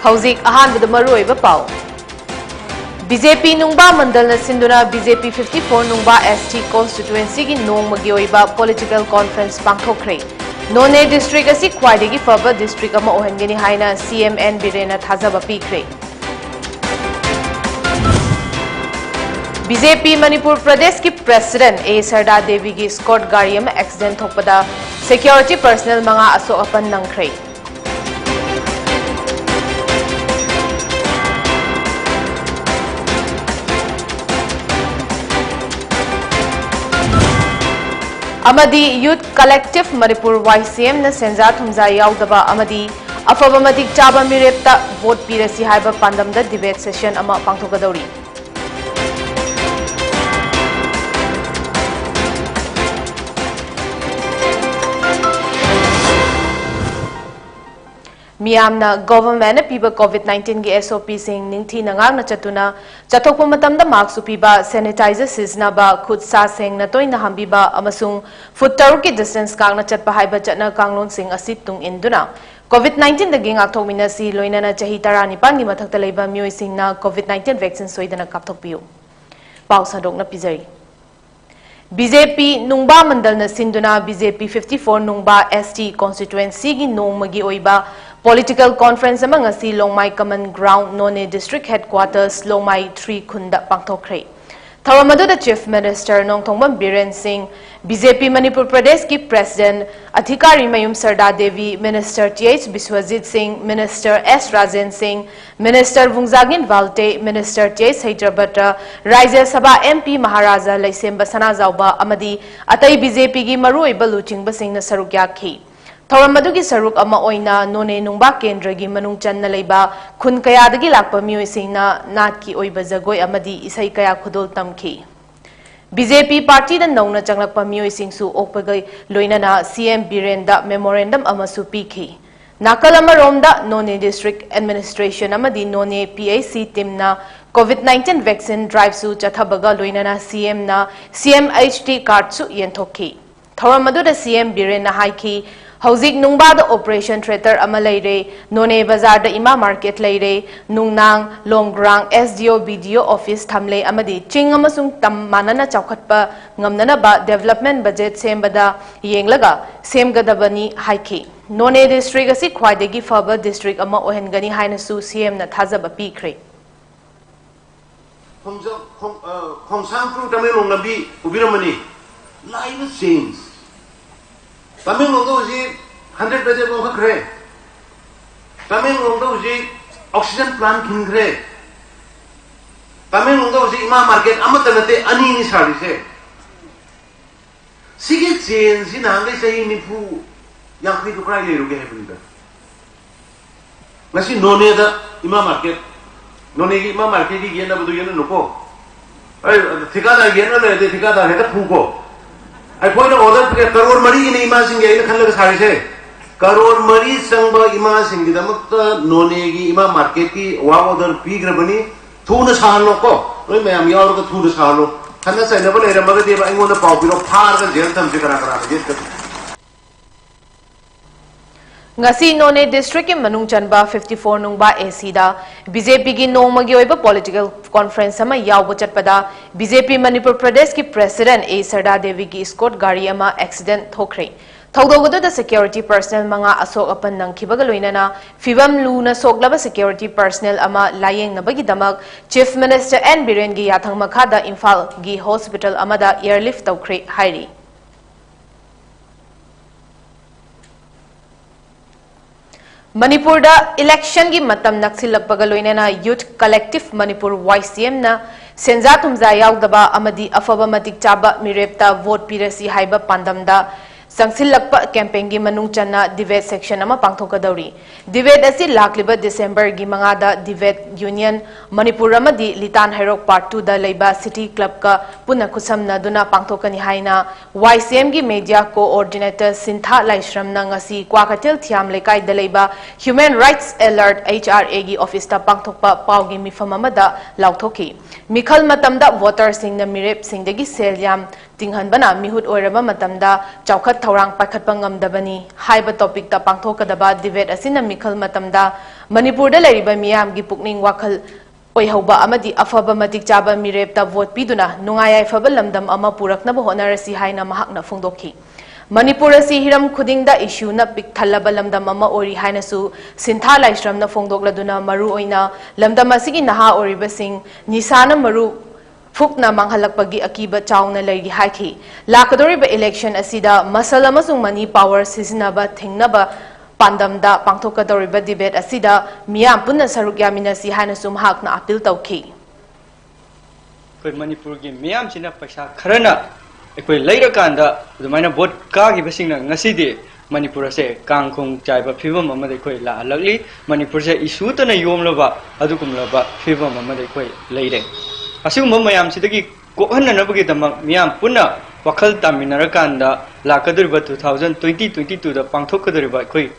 Hauzik ahanbada maruoiba pau. BJP Nungba Mandal na sinduna BJP 54 Nungba ST constituency gi nongmagi oiba political conference pangthokre. None district asi khwaidagi faba district ama ohengeni haina CMN Birena thajaba pikre. BJP Manipur Pradesh ki President A Sarda Devi ki escort gari ama accident thokpada security personnel manga aso apan nangkhre. Amadi Youth Collective Manipur YCM na senja thumza yaudaba amadi afaba matik chaba mirepta vote pirasi haiba pandamda debate session ama pangthokadori. Miyamna government piba COVID-19 gi SOP sing ningthi nangang na chatuna chathokpa matamda mask piba sanitizer sizna ba khud sa seng na toina hambiba amasung foot taru ki distance kang na chatpa haiba chatna kanglon sing asit tung induna COVID-19 da ging athok minasi loina na chahi tarani pan gi mathakta leiba myoi sing na COVID-19 vaccine soidana kapthok piu pau sadok na pizari BJP Nungba Mandal na sinduna BJP 54 Nungba ST constituency gi nongmagi oiba political conference among ngasi Longmai Common Ground None District Headquarters Longmai 3 Khunda pangthokre. Tharamadu the Chief Minister Nongthongbam Biren Singh, BJP Manipur Pradesh ki President Adhikari Mayum Sarda Devi, Minister TH Biswajit Singh, Minister S Rajen Singh, Minister Vungzagin Valte, Minister TH Hyderabad, Rajya Sabha MP Maharaja Laisem Basana Zauba Amadi Atai BJP gi Maruoiba Luchingba Singh na saruk yakhi. Tharamadu ki saruk ama oina None Nungba Kendra gi manung channa leiba khun kaya dagi lakpa mioi singna nat ki oiba jagoi amadi isai kaya khudol tamki. BJP party da nauna changlakpa mioi singsu okpagai loinana CM Birenda memorandum amasu pikhi. Nakal amaromda None District Administration amadi None PAC team na COVID-19 vaccine drive su chathabaga loinana CM na CMHT card su yenthokhi. Tharamadu da CM Birena haiki Hauzik Nungba da operation theater ama leire None Bazar da Ima market leire Nungnang Longrang SDO BDO office thamle amadi ching amasung tam manana chaukhatpa ngamnana ba development budget sembada yenglaga semgadabani haiki None district asi khwaidagi faba district ama ohengani haina su CM na thajaba pikre Khongsang pru Tamilong nabi ubiramani live scenes Tamilong do ji 100% ko khre Tamilong do ji oxygen plant kin khre Tamilong do ji ima market amatanate ani ni sari se sige chen si na ngai sai ni pu yang khri ko krai le ru ge hebunda ngasi None da ima market None gi ima market gi gena budu gena noko ai thikada gena le de thikada he da pu ko I point out that Karor Mari in Imasing in Kala Sarise. Karor Mari Sangba Imasing, the Mutta Nonegi Ima Marketi, Wawadar Pigrabani, Tuna Sahanoko, Remam Yorga Tuna Sahalo. Kanas I never let a mother give on the popular part of the Gentam Sikara. Ngasi None District in Manung Chanba 54 Nungba AC da BJP gi nongmagi oiba political conference ama yawbo chatpada BJP Manipur Pradesh ki President A Sarda Devi gi escort gari ama accident thokre thogdogodo da security personnel manga asok apan nangkhibaga loinana fibam luna soklaba security personnel ama layeng nabagi damak Chief Minister N Biren gi yathang makha da Imphal gi hospital amada airlift tawkhre hairi Manipur da election gi matam naksilakpaga loinana Youth Collective Manipur YCM na senja thumza yaudaba amadi afaba matik chaba mirepta vote pirasi haiba pandamda Sangsilakpa campaign gi manung channa debate section ama pangthokadauri debate asi lakliba December gi mangada debate union Manipur amadi Litan Hairok part 2 da leiba city club ka puna kusamna duna pangthokani haina YCM gi media coordinator Sintha Laishram na ngasi Kwakatil Thiam lekai da leiba human rights alert HRA gi office ta pangthokpa pawgi mifam amada lauthoki mikhal matamda voter sing na mirep sing degi selyam tinghanbana mihut oiraba matamda chaukat thorang pakhatpa ngamdabani haiba topic ta pangthokadaba debate asina mikhal matamda Manipur da leriba miyam gi pukning wakhal oihauba amadi afaba matik chaba mirepta vote piduna nungayai faba lamdam ama puraknaba honarasi haina mahakna phongdokhi Manipur asi hiram khudingda issue na pik thalaba lamdam ama ori haina su sintha laisram na phongdokladuna maru oina lamdam asigi naha oriba sing nisana maru Fukna manghalakpagi akiba chawna laygi haiki. Lakadoriba election asida masala masung money power sizinaba thingnaba pandamda pangthokadoriba debate asida miyam punna saruk yaminasi haina sumhakna appeal tawki. Koi Manipur gi miyam sina paisa kharana ekoi leirakanda dumaina vote ka gi basingna ngasidi Manipur se kangkhong chaiba phibam amade koi la lagli Manipur se issue tana yomlaba adukumlaba phibam amade koi leire Asum mayam sidagi kohanna nabagi damak miyam punna wakal taminarakanda lakaduriba 2022 da pangthokaduriba koi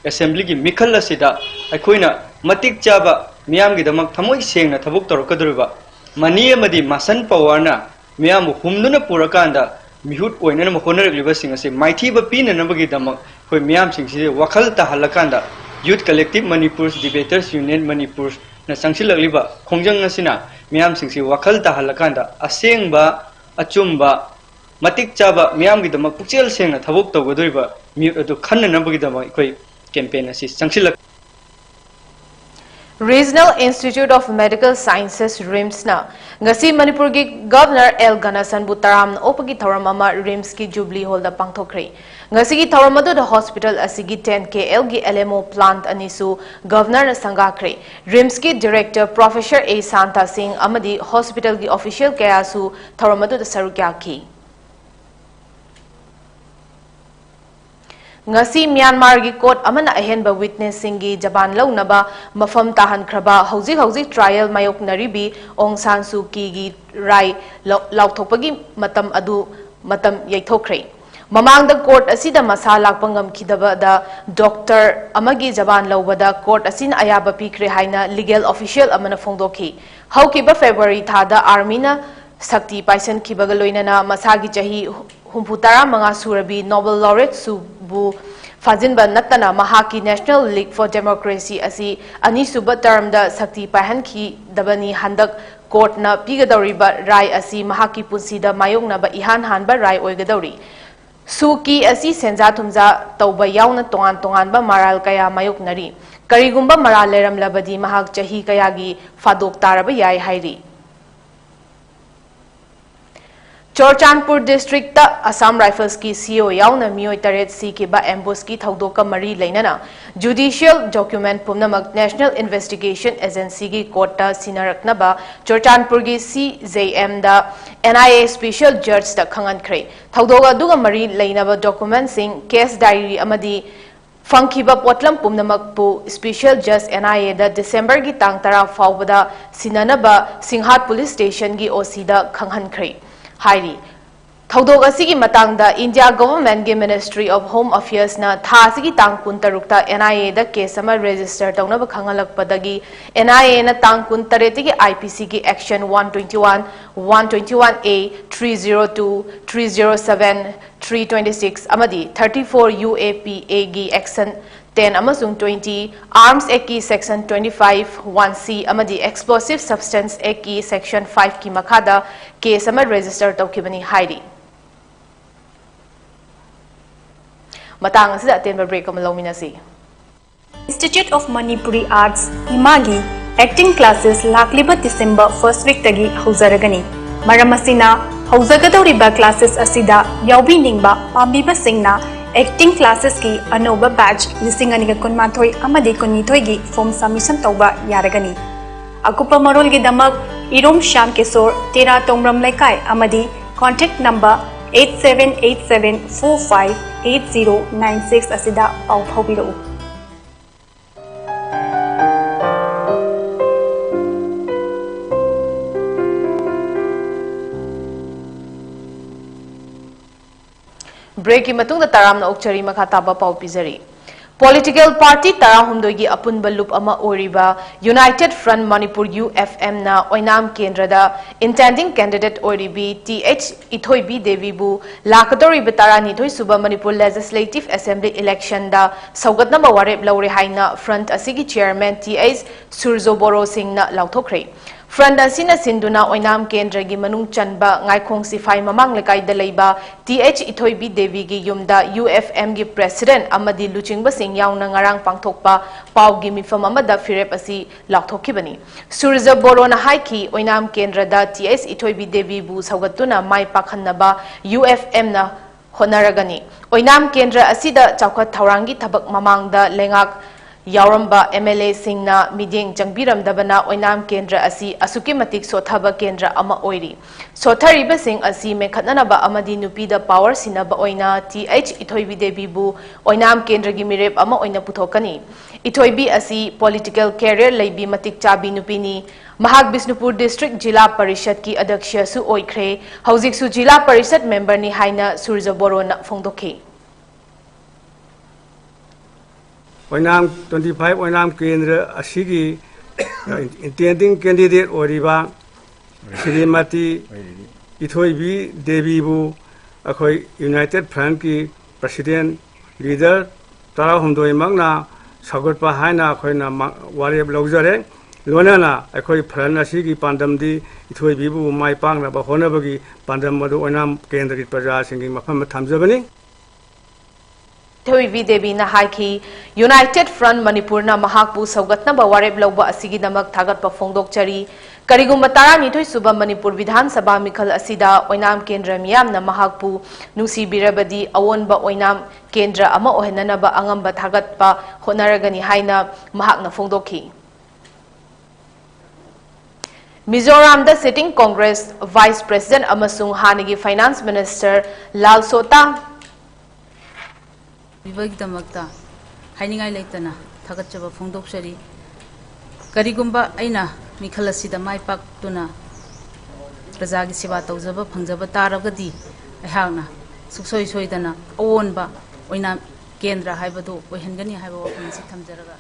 assembly gi mikhal asida akoina matik chaba miyam gi damak thamoi sengna thabuk torokaduriba mani amadi masan pawarna miyam humduna purakanda mihut oina na honarliba sing ase maithi ba pina nabagi damak koi miyam sing si wakal ta halakanda youth collective Manipur debaters union Manipur na sangsilakliba khongjang asina miyam singsi wakal tahalakanda asengba achumba matik chaba miyam gidamak pukchel sengna thabuk tawgadoriba mute adu khanna nabagidama koi campaign asi sangsilak Regional Institute of Medical Sciences RIMS na ngasi Manipur gi Governor L Ganasan Butaram opagi thoram ama RIMS ki Jubilee Hall da pangthokre ngasi gi thoram adu da hospital asigi 10 KL gi LMO plant anisu Governor na sangakre RIMS ki Director Professor A Santa Singh amadi hospital gi official kaya su thoram adu da sarukya ki ngasi Myanmar gi court amana ahenba witnessing gi jaban launaba mafam tahan khraba hauji trial mayok naribi Aung San Suu Kyi gi rai lauthopagi matam adu matam yaithokre mamangda court asida masa lakpangam khidaba da doctor amagi jaban laubada court asin ayaba pikre haina legal official amana phongdokhi haukiba February thada army na sakti paisan khibaga loinana masagi chahi Humputara mga surabi Nobel laureate Subu Fajinba Natana Mahaki National League for Democracy asi ani suba term da sakti pahan ki dabani handak court na pigadoriba rai asi mahaki punsida mayong na ba ihan hanba rai oigadori Suki asi senja thumja tauba yauna tongan ba maral kaya mayok nari karigumba maral leram labadi mahak chahi kaya gi fadok taraba yai hairi Chorchandpur district ta Assam Rifles ki CEO yauna miyoi taret si ki ba ambush ki thaudoka mari leinana judicial document pumnamak National Investigation Agency ki court ta sinarakna ba Chorchandpur gi CJM da NIA special judge ta khangan khre thaudoga duga mari leinaba document sing case diary amadi Funkiba potlam pumnamak pu special judge NIA da December gi tang tara fawbada sinanaba Singhat police station gi OC da khanghan khre Hairi Thaudog asigi matangda India government gi Ministry of Home Affairs na tha asigi tang kun tarukta NIA da case ama register tawnaba khangalakpadagi NIA na tang kun tareti gi IPC gi action 121 121A 302 307 326 amadi 34 UAPA gi action 10 amasung 20 Arms Act ki section 25 1C amadi Explosive Substance Act ki section 5 ki makhada case ama register tawkibani hairi matang asida atenba break ama lominasi Institute of Manipuri Arts Imagi acting classes lakliba December 1st week tagi haujaragani maramasina haujagadoriba classes asida yaubi ningba pambiba singna acting classes ki anoba batch lisinganiga kunmathoi amadi kunnithoi gi form submission tauba yaragani akupa marol gi damak irom sham kesor tera tongram laikai amadi contact number 8787458096 asida pau phobiro Break ki matung da taram na okchari makha taba pau pizari Political Party Tarahumdogi Apunba Loop Ama Oriba United Front Manipur UFM na Oinam Kendrada intending candidate Oribi TH Ithoibi Devibu Lakatori Betara Nithoi Suba Manipur Legislative Assembly election da Saugat number Wareb Lauri Haina Front Asigi Chairman TH Surzo Boro Singh na Lauthokre Front asina sinduna Oinam Kendragi Manung Chanba Ngaikong Sifai Mamang Lekai Dalaiba TH Ithoibi Devi gi Yumda UFM gi President Amadi Luchingba Singh Yauna Ngarang Pangthokpa Paugi Mifam Amada Firep Asi Lauthokibani Surza Borona Haiki Oinam Kendrada TH Ithoibi Devi Bu Saugatuna Mai Pakhanaba UFM na Honaragani Oinam Kendra Asida Chaukat Taurangi Tabak Mamangda Lengak Yauramba MLA Singna Miding Jangbiram Dabana Oinam Kendra Asi Asuki Matik Sothaba Kendra Ama Oiri Sothariba Singh Asi Mekhatnanaba Amadi Nupida Power Sinaba Oina TH Ithoibi Devi Bu Oinam Kendra Gimirep Ama Oina Puthokani Ithoibi Asi Political Career Laibi Matik Chabi Nupini Mahag Bisnupur District Jila Parishad ki Adaksha Su Oikre Haujik Su Jila Parishad Member ni Haina Surza Borona Fongdoke Oinam 25 Oinam Kendra Asigi intending candidate Oriba Srimati Ithoibi Devibu Akoi United Front ki President Leader Tarahumdoi Magna Sagotpa Haina Akoina Warrior Logzare Lonana Akoi Front Asigi Pandamdi Ithoibibu Mai Pangna Bahonabagi Pandam Madu Oinam Kendra Praja singing Mafam Tamzabani Ithoibi Devi na haiki United Front Manipur na Mahakpu Saugatna ba Wareb Lauba Asigi Namak Thagat pa Fongdok Chari Karigumba Tara Nithoi Suba Manipur Vidhan Sabha Mikhal Asida Oinam Kendra Miyam na Mahakpu Nusi Birabadi Awonba Oinam Kendra Ama Ohenana ba Angamba Thagat pa Honaragani Haina Mahak na Fongdoki Mizoram the sitting Congress Vice President Amasung Hanigi Finance Minister Lal Sota Vivagdamakta, Hainingai Laitana, Tagachava Fongdoksari, Karigumba Aina, Mikhalasida Mai Pak Tuna, Razagi Sivato Zaba Pangzaba Taragadi, Ahana, Suksoi Soidana, Ownba, Oina Kendra Haibadu, Ohengani Haibo, and Sitam Zeraga.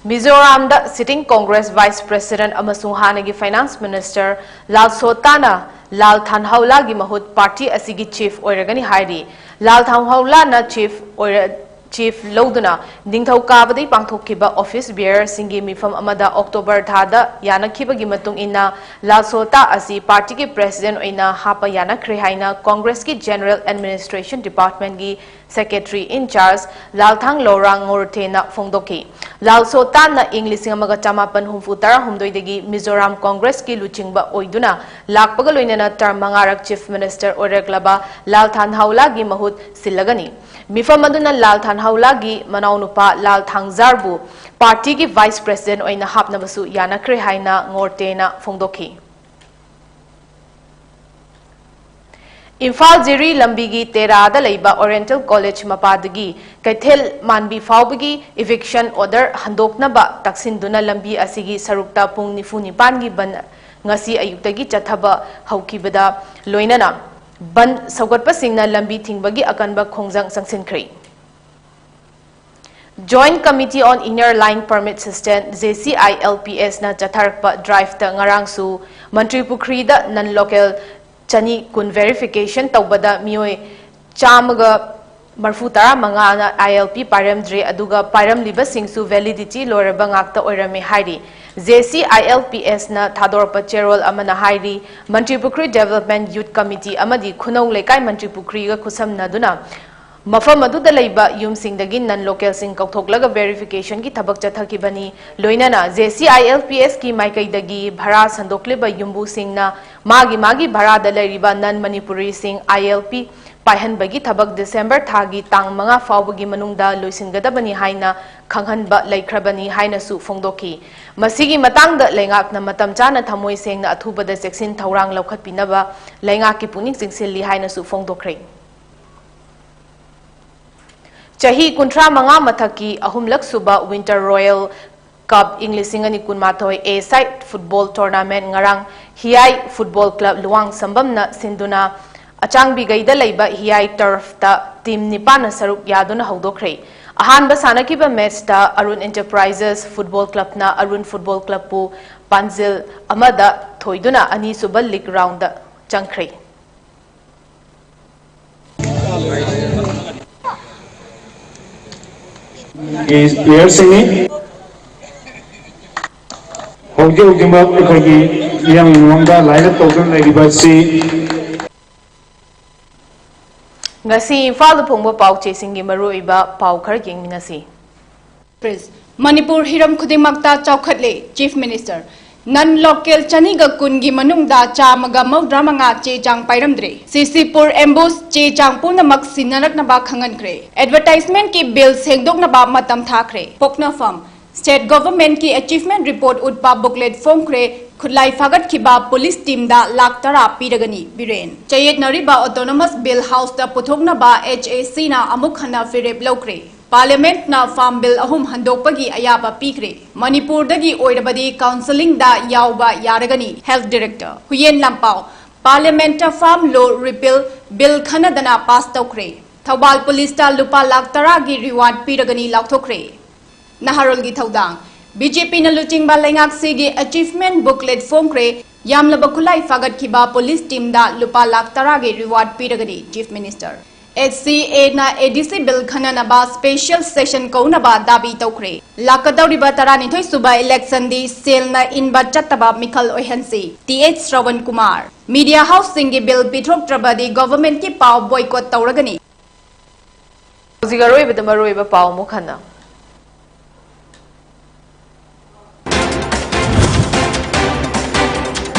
Mizoram the sitting Congress Vice President Amasung Hanagi Finance Minister Lal Sotana Lal Thanhaula gi Mahut Party Asigi Chief Oiragani Hairi Lal Thanhaula na Chief Loduna Ningthau Kabadi Pangthokkiba Office Bearer Singi Mifam Amada October Thada Yanakhiba gi Matung Inna Lal Sota Asi Party ki President Oina Hapa Yanakre Haina Congress ki General Administration Department gi Secretary in charge Lal Thang Lorang Ngorte na Fongdoki Lal Sota na English Amaga Chamapan Humfutara Humdoidagi Mizoram Congress ki Luchingba Oiduna Lakpaga Loinana term Mangarak Chief Minister Oreglaba Lal Thanhaula gi Mahut Silagani Mifam Maduna Lal Thanhaula gi Manaunupa Lal Thangzarbu Party ki Vice President Oina Hapnabasu Yanakre Haina Ngorte na Fongdoki Imphal Jiri Lambigi Terada Leiba Oriental College Mapadagi Kaithel Manbi Faubagi eviction order Handoknaba Taksinduna Lambi Asigi Sarukta Pung Nifuni Pangi Ban Ngasi Ayuktagi Chathaba Haukibada Loinana Ban Saugatpa Singna Lambi Tingbagi Akanba Khongjang Sangsinkri Joint Committee on Inner Line Permit System JCILPS na Chatharpa Drive ta Ngarangsu Mantri Pukrida non-local Chani kun verification taubada mioi chamaga marfutara manga ILP paramdre aduga param liba singsu validity loraba ngakta oirame hairi JCILPS na thadorpa cherol amana hairi Mantripukri Development Youth Committee amadi khunau lekai Mantripukri ga khusam naduna Mafam aduda leiba yumsingdagi non-local sing kauthoklaga verification ki thabak chathakibani loinana JCILPS ki maikaidagi bhara sandokliba yumbu singna magi bhara da leiriba non-Manipuri sing ILP paihanbagi thabak December thagi tang manga faubagi manungda loisingadabani haina khanghanba laikhrabani haina su fongdoki masigi matangda lengakna matam chana thamoi sengna athubada seksin thaurang laukhatpinaba lengaki puning singsilli haina su fongdokre Chahi Kuntra Manga Mathaki Ahumlak Suba Winter Royal Cup English Singani Kunmatoi A-Side Football Tournament Ngarang Hiai Football Club Luang Sambam na Sinduna Achangbigaida leiba hiyai turfta team nipana saruk yaduna haudokhre. Ahanba sanakiba match ta Arun Enterprises Football Club na Arun Football Club pu Panzil amada thoiduna ani suba league round da changkhre. Is player singing? Hoji Ujimba Pagi yang Wanda Laila Token Ladibatsi. Ngasi Imphal phongba pau chesingi maruiba pau khar yengminasi. Manipur hiram khudingmakta chaukhatle Chief Minister non local chaniga kungi manungda chamaga maudramanga che chang pairamdre Sisipur ambush che chang punamak sinarak na ba khangan kre advertisement ki bill sengdok na ba matam thakre pokna farm state government ki achievement report utpa booklet form kre khulai fagat ki ba police team da lak tara piragani biren chayet nariba autonomous bill house da puthokna ba HAC na amuk khana firep lokre Parliament na farm bill ahum handokpagi ayaba pikre Manipur dagi oirabadi counseling da yauba yaragani health director Huyen Lampau Parliament farm law repeal bill khanadana pass tokre Thawbal police ta lupa lakh tara gi reward piragani laukthokre Naharol gi thaudang BJP na luching ba lengak sigi achievement booklet form kre yamlaba khulai fagat khiba police team da lupa lakh tara gi reward piragani Chief Minister HCA na ADC bill khana ba special session ko na ba dabi tokre lakadauri ba tarani thoi suba election di sel na inba chataba mikhal ohansi TH Shravan Kumar media house singi bill pithok trabadi government ki paw boycott tauragani Zigaroi badamaroi ba paw mukhana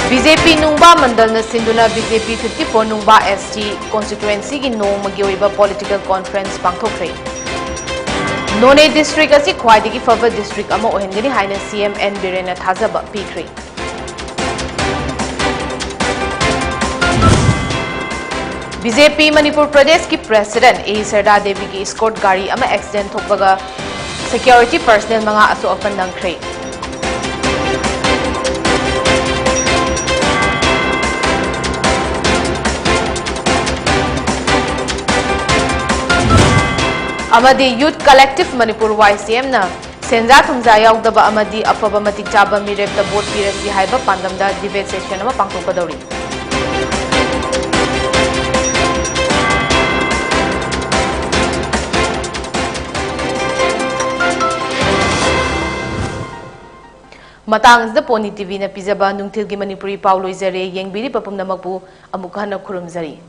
BJP Nungba Mandal na Sinduna BJP 54 Nungba ST constituency ki nong magiyoiba political conference pangthokre. None district asi khwaidagi fava district ama ohengani haina CM N Birena thazaba pikre. BJP Manipur Pradesh ki president A Sarda Devi ki escort gari ama accident thokbaga security personnel manga aso apan nangkhre. Amadi Youth Collective Manipur YCM na senza thumza yaudaba amadi afaba matik chaba mirep da vote pirasi haiba pandamda debate session ama pangthokadori matang Pony TV na pizaba nungthilgi Manipuri Pauloi Zare yengbiri papumnamakpu amukha na khurumzari